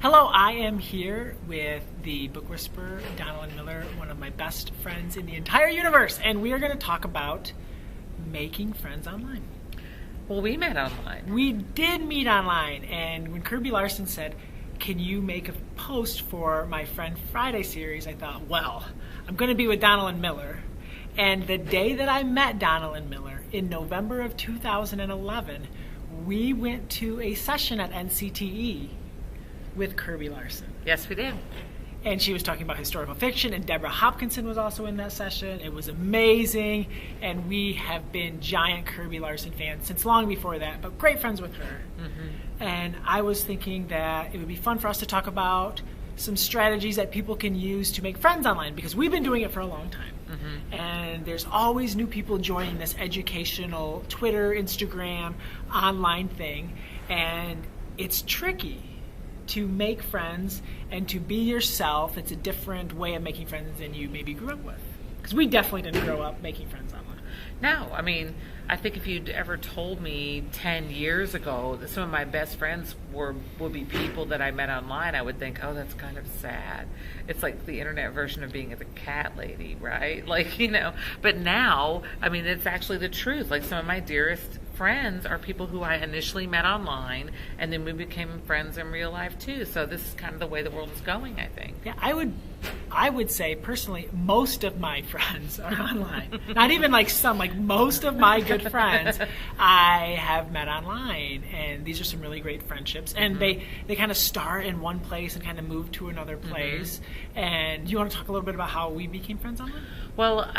Hello, I am here with the book whisperer, Donalyn Miller, one of my best friends in the entire universe, and we are going to talk about making friends online. Well, we met online. We did meet online, and when Colby Larson said, can you make a post for my Friend Friday series, I thought, well, I'm going to be with Donalyn Miller. And the day that I met Donalyn Miller, in November of 2011, we went to a session at NCTE with Colby Larson. Yes, we did. And she was talking about historical fiction, and Deborah Hopkinson was also in that session. It was amazing, and we have been giant Colby Larson fans since long before that, but great friends with her. Mm-hmm. And I was thinking that it would be fun for us to talk about some strategies that people can use to make friends online, because we've been doing it for a long time. Mm-hmm. And there's always new people joining this educational Twitter, Instagram, online thing, and it's tricky to make friends and to be yourself. It's a different way of making friends than you maybe grew up with. Because we definitely didn't grow up making friends online. No, I mean, I think if you'd ever told me 10 years ago that some of my best friends would be people that I met online, I would think, oh, that's kind of sad. It's like the internet version of being the cat lady, right? Like, you know, but now, I mean, it's actually the truth. Like, some of my dearest friends are people who I initially met online, and then we became friends in real life too. So this is kind of the way the world is going, I think. Yeah, I would say personally, most of my friends are online. Not even like some, like most of my good friends I have met online, and these are some really great friendships. And they kind of start in one place and kind of move to another place. And you want to talk a little bit about how we became friends online? Well,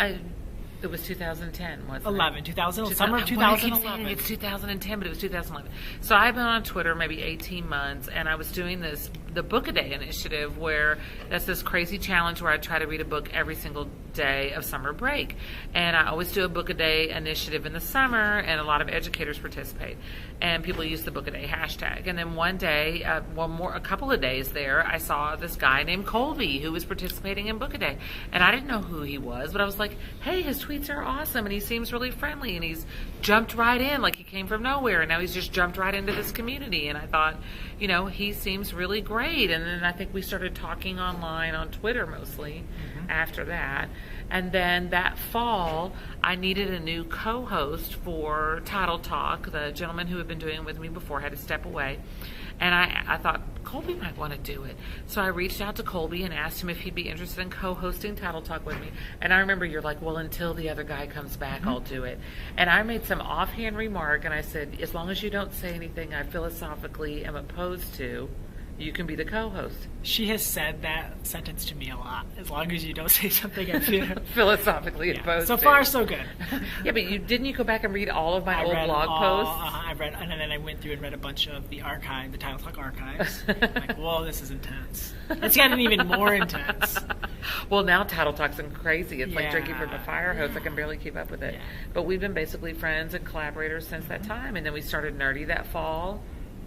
it was 2010, wasn't it? Summer of 2011. It's 2010, but it was 2011. So I've been on Twitter maybe 18 months, and I was doing the Book-A-Day initiative, where that's this crazy challenge where I try to read a book every single day of summer break. And I always do a Book-A-Day initiative in the summer, and a lot of educators participate. And people use the Book-A-Day hashtag. And then one day, a couple of days there, I saw this guy named Colby who was participating in Book-A-Day. And I didn't know who he was, but I was like, hey, his tweets are awesome, and he seems really friendly, and he's jumped right in like he came from nowhere, and now he's just jumped right into this community. And I thought, you know, he seems really great. And then I think we started talking online on Twitter mostly after that. And then that fall, I needed a new co-host for Title Talk. The gentleman who had been doing it with me before had to step away. And I thought, Colby might want to do it. So I reached out to Colby and asked him if he'd be interested in co-hosting Title Talk with me. And I remember you're like, well, until the other guy comes back, I'll do it. And I made some offhand remark, and I said, as long as you don't say anything I philosophically am opposed to, you can be the co-host. She has said that sentence to me a lot. As long as you don't say something I feel philosophically opposed so to. So far, so good. Yeah, but didn't you go back and read all of my old blog posts? I read, and then I went through and read a bunch of the archive, the Title Talk archives. Like, whoa, this is intense. It's gotten even more intense. Well, now Title Talk's crazy. It's like drinking from a fire hose. I can barely keep up with it. Yeah. But we've been basically friends and collaborators since that time. And then we started Nerdy that fall.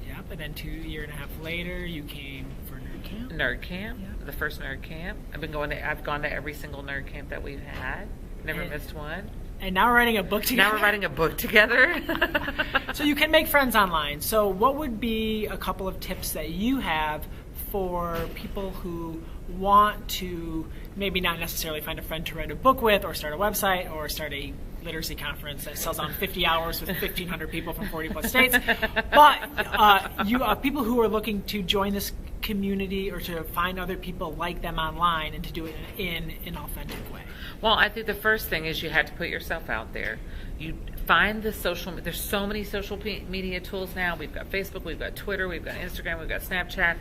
Yep, and then 2 years and a half later, you came for Nerd Camp. Nerd Camp, the first Nerd Camp. I've gone to every single Nerd Camp that we've had. Never missed one. And now we're writing a book together. Now we're writing a book together. So you can make friends online. So what would be a couple of tips that you have for people who want to maybe not necessarily find a friend to write a book with, or start a website, or start a literacy conference that sells on 50 hours with 1,500 people from 40 plus states, but you are people who are looking to join this community or to find other people like them online and to do it in an authentic way? Well, I think the first thing is you have to put yourself out there. You find the there's so many social media tools now. We've got Facebook, we've got Twitter, we've got Instagram, we've got Snapchat.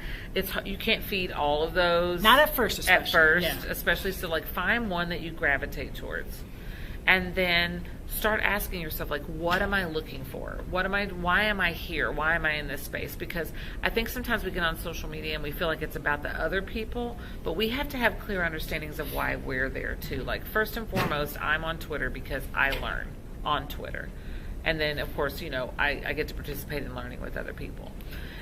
You can't feed all of those. Not at first, especially. Especially. So like, find one that you gravitate towards. And then start asking yourself, like, what am I looking for? Why am I here? Why am I in this space? Because I think sometimes we get on social media and we feel like it's about the other people, but we have to have clear understandings of why we're there too. Like, first and foremost, I'm on Twitter because I learn on Twitter. And then, of course, you know, I get to participate in learning with other people.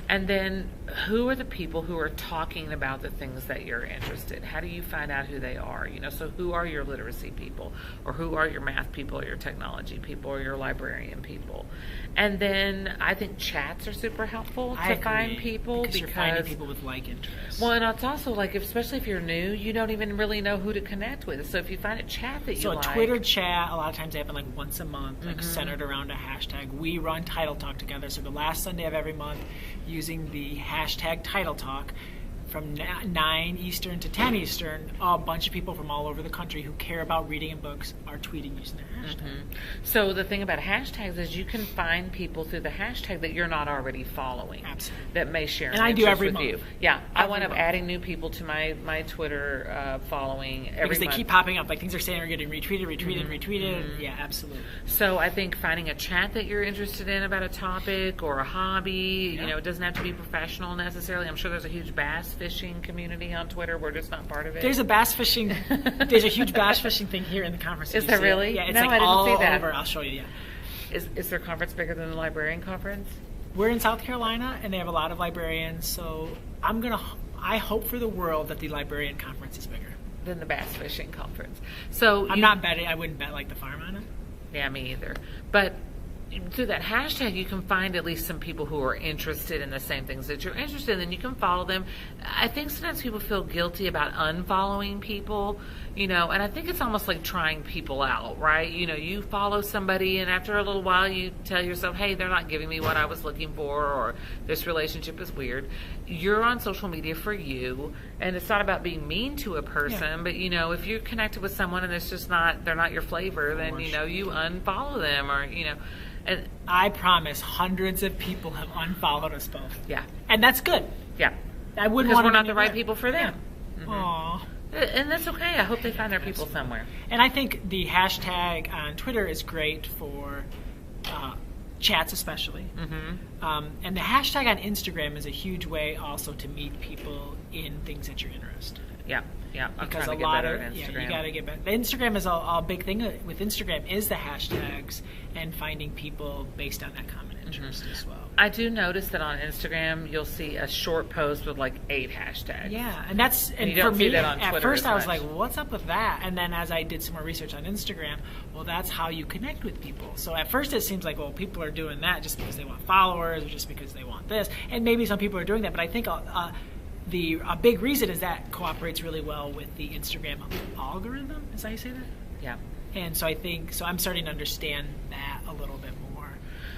And then who are the people who are talking about the things that you're interested? How do you find out who they are? So who are your literacy people, or who are your math people, or your technology people, or your librarian people? And then I think chats are super helpful to find people, because you're finding people with like interests. Well, and it's also like, especially if you're new, you don't even really know who to connect with. So if you find a chat that you like. So a Twitter chat, a lot of times they happen like once a month, like centered around a hashtag. We run Title Talk together. So the last Sunday of every month, using the hashtag Title Talk, from 9 Eastern to 10 Eastern, a bunch of people from all over the country who care about reading and books are tweeting using the hashtag. So the thing about hashtags is you can find people through the hashtag that you're not already following. Absolutely. That may share and I do every with month. you. Yeah, I wind up month. adding new people to my Twitter following every because they month. keep popping up, like things are saying are getting retweeted. Yeah, absolutely. So I think finding a chat that you're interested in about a topic or a hobby, it doesn't have to be professional necessarily. I'm sure there's a huge bass fishing community on Twitter. We're just not part of it. There's a bass fishing. There's a huge bass fishing thing here in the conference. Is there really? Yeah, it's no, like I didn't all see that. over. I'll show you. Yeah. Is their conference bigger than the librarian conference? We're in South Carolina, and they have a lot of librarians. So I hope for the world that the librarian conference is bigger than the bass fishing conference. So I'm not betting. I wouldn't bet like the farm on it. Yeah, me either. But through that hashtag, you can find at least some people who are interested in the same things that you're interested in, and you can follow them. I think sometimes people feel guilty about unfollowing people, and I think it's almost like trying people out, right? You follow somebody, and after a little while, you tell yourself, hey, they're not giving me what I was looking for, or this relationship is weird. You're on social media for you, and it's not about being mean to a person, but, if you're connected with someone and it's just they're not your flavor, then, you unfollow them, or, And I promise hundreds of people have unfollowed us both. Yeah. And that's good. Yeah. I wouldn't because want we're not the right people for them. Yeah. Aww. And that's okay. I hope they find their people somewhere. And I think the hashtag on Twitter is great for chats especially. And the hashtag on Instagram is a huge way also to meet people in things that you're interested in. Yeah. Yeah, because a lot of you got to get better. The Instagram is a big thing with Instagram is the hashtags and finding people based on that common interest as well. I do notice that on Instagram you'll see a short post with like 8 hashtags. Yeah, and that's and for me. At first, I was like, "What's up with that?" And then as I did some more research on Instagram, well, that's how you connect with people. So at first, it seems like, well, people are doing that just because they want followers or just because they want this, and maybe some people are doing that. But I think a big reason is that cooperates really well with the Instagram algorithm. Is that how you say that? Yeah. And so I'm starting to understand that a little bit more,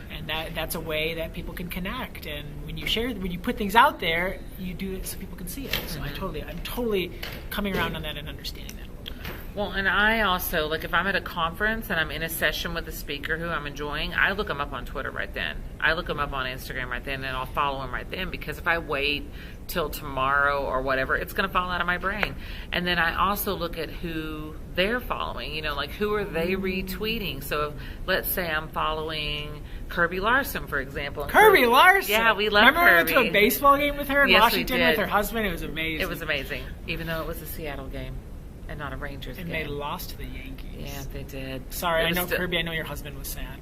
and that's a way that people can connect. And when you put things out there, you do it so people can see it. So I'm totally coming around on that and understanding that a little bit. Well, and I also, like, if I'm at a conference and I'm in a session with a speaker who I'm enjoying, I look them up on Twitter right then. I look them up on Instagram right then, and I'll follow them right then, because if I wait till tomorrow or whatever, it's going to fall out of my brain. And then I also look at who they're following, like who are they retweeting. So if, let's say I'm following Kirby Larson, for example. Kirby Larson? Yeah, we love Remember Kirby. we went to a baseball game with her in Yes, Washington we did. with her husband? It was amazing. It was amazing, even though it was a Seattle game and not a Rangers and game. And they lost to the Yankees. Yeah, they did. Sorry, I know Kirby, I know your husband was sad.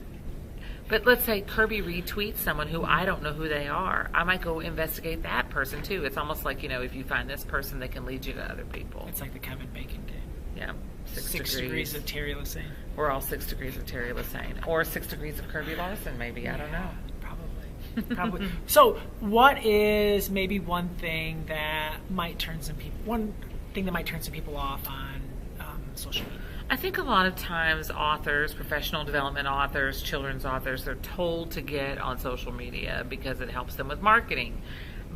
But let's say Kirby retweets someone who I don't know who they are. I might go investigate that person too. It's almost like, if you find this person, they can lead you to other people. It's like the Kevin Bacon game. Yeah. 6 degrees of Terry Lassane. We're all 6 degrees of Terry Lassane. Or 6 degrees of Kirby Larson, maybe. I don't know. Probably. So what is maybe one thing that might turn some people off on social media? I think a lot of times authors, professional development authors, children's authors, they're told to get on social media because it helps them with marketing.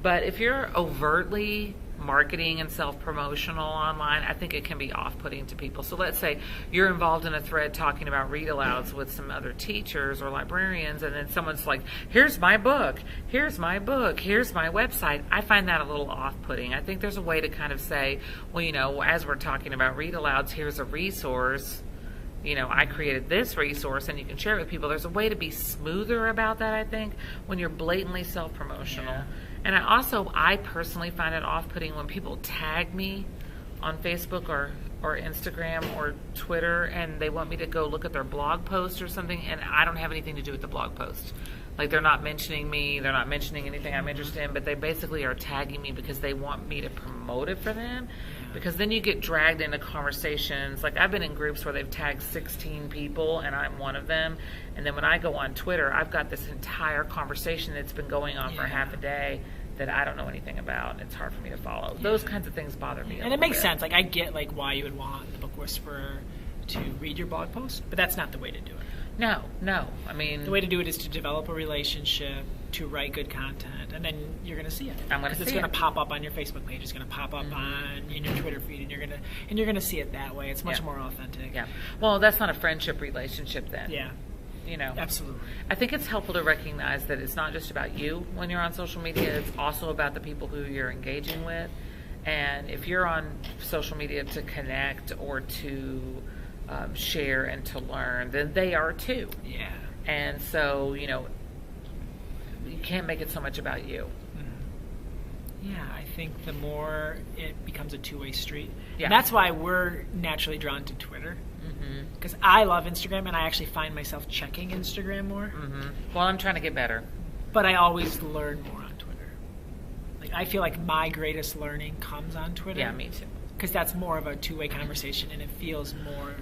But if you're overtly marketing and self-promotional online, I think it can be off-putting to people. So let's say you're involved in a thread talking about read-alouds with some other teachers or librarians, and then someone's like, here's my book, here's my book, here's my website. I find that a little off-putting. I think there's a way to kind of say, well, as we're talking about read-alouds, here's a resource. I created this resource and you can share it with people. There's a way to be smoother about that, I think, when you're blatantly self-promotional. Yeah. And I personally find it off-putting when people tag me on Facebook or Instagram or Twitter and they want me to go look at their blog post or something, and I don't have anything to do with the blog post. Like, they're not mentioning me, they're not mentioning anything I'm interested in, but they basically are tagging me because they want me to promote it for them. Because then you get dragged into conversations. Like, I've been in groups where they've tagged 16 people and I'm one of them. And then when I go on Twitter, I've got this entire conversation that's been going on for half a day that I don't know anything about. It's hard for me to follow. Those kinds of things bother me. And it makes sense. Like, I get like why you would want the Book Whisperer to read your blog post, but that's not the way to do it. No. I mean, the way to do it is to develop a relationship, to write good content, and then you're going to see it. I'm going to see it. It's going to pop up on your Facebook page. It's going to pop up in your Twitter feed, and you're going to see it that way. It's much more authentic. Yeah. Well, that's not a friendship relationship then. Yeah. You know. Absolutely. I think it's helpful to recognize that it's not just about you when you're on social media. It's also about the people who you're engaging with. And if you're on social media to connect or to share and to learn, then they are too. Yeah. And so, you know, you can't make it so much about you. Yeah, I think the more it becomes a two-way street. Yeah. And that's why we're naturally drawn to Twitter. Because I love Instagram, and I actually find myself checking Instagram more. Well, I'm trying to get better. But I always learn more on Twitter. Like, I feel like my greatest learning comes on Twitter. Yeah, me too. Because that's more of a two-way conversation, and it feels more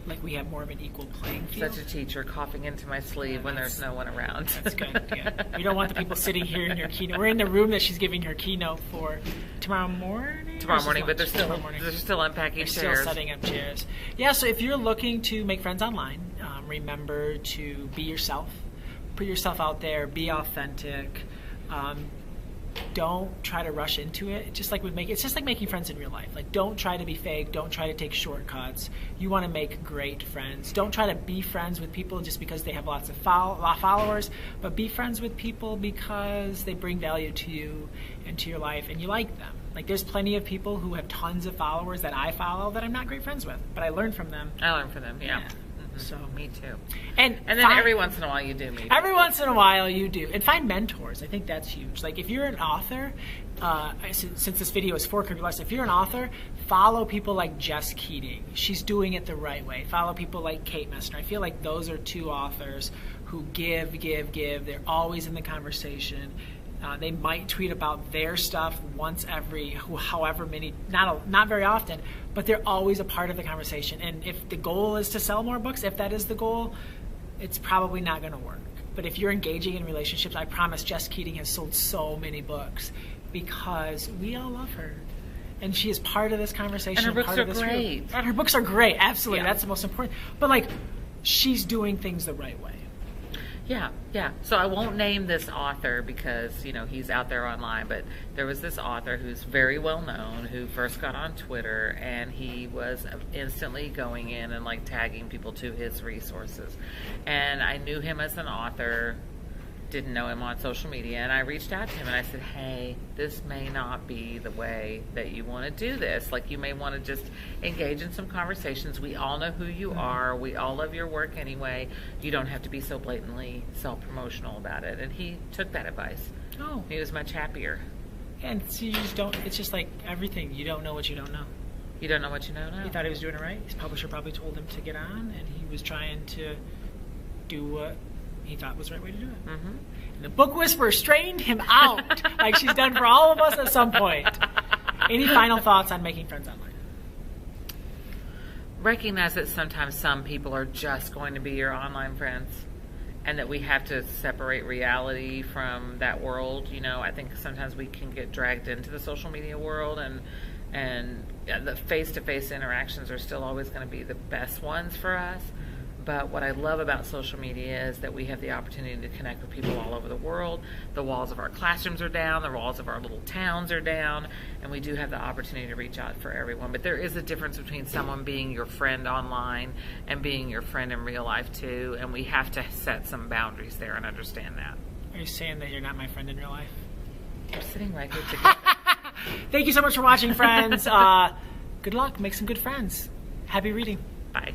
like we have more of an equal playing field. Such a teacher coughing into my sleeve when there's no one around. That's good. Yeah. We don't want the people sitting here in your keynote. We're in the room that she's giving her keynote for tomorrow morning. Tomorrow morning, but they're still unpacking chairs. Still setting up chairs. Yeah. So if you're looking to make friends online, remember to be yourself. Put yourself out there. Be authentic. Don't try to rush into it. It's just like making friends in real life. Like, don't try to be fake. Don't try to take shortcuts. You want to make great friends. Don't try to be friends with people just because they have lots of followers, but be friends with people because they bring value to you and to your life, and you like them. Like, there's plenty of people who have tons of followers that I follow that I'm not great friends with, but I learn from them. Yeah. So me too. And then every once in a while you do meet. Every once in a while you do. And find mentors. I think that's huge. Like, if you're an author, since this video is for Kirby Larson, if you're an author, follow people like Jess Keating. She's doing it the right way. Follow people like Kate Messner. I feel like those are two authors who give. They're always in the conversation. They might tweet about their stuff once every however many, not very often, but they're always a part of the conversation. And if the goal is to sell more books, if that is the goal, it's probably not going to work. But if you're engaging in relationships, I promise Jess Keating has sold so many books because we all love her. And she is part of this conversation. And her books are great. And her books are great, absolutely. Yeah. That's the most important. But, like, she's doing things the right way. Yeah. So I won't name this author because, you know, he's out there online, but there was this author who's very well known who first got on Twitter, and he was instantly going in and like tagging people to his resources. And I knew him as an author, didn't know him on social media, and I reached out to him and I said, hey, this may not be the way that you want to do this. Like, you may want to just engage in some conversations. We all know who you are. We all love your work anyway. You don't have to be so blatantly self-promotional about it. And he took that advice. Oh. He was much happier. And so you just don't, it's just like everything. You don't know what you don't know. You don't know what you don't know. He thought he was doing it right. His publisher probably told him to get on, and he was trying to do what he thought was the right way to do it. Mm-hmm. And the Book Whisperer straightened him out, like she's done for all of us at some point. Any final thoughts on making friends online? Recognize that sometimes some people are just going to be your online friends, and that we have to separate reality from that world. You know, I think sometimes we can get dragged into the social media world, and the face-to-face interactions are still always going to be the best ones for us. But what I love about social media is that we have the opportunity to connect with people all over the world. The walls of our classrooms are down, the walls of our little towns are down, and we do have the opportunity to reach out for everyone. But there is a difference between someone being your friend online and being your friend in real life too, and we have to set some boundaries there and understand that. Are you saying that you're not my friend in real life? We're sitting right here together. Thank you so much for watching, friends. Good luck. Make some good friends. Happy reading. Bye.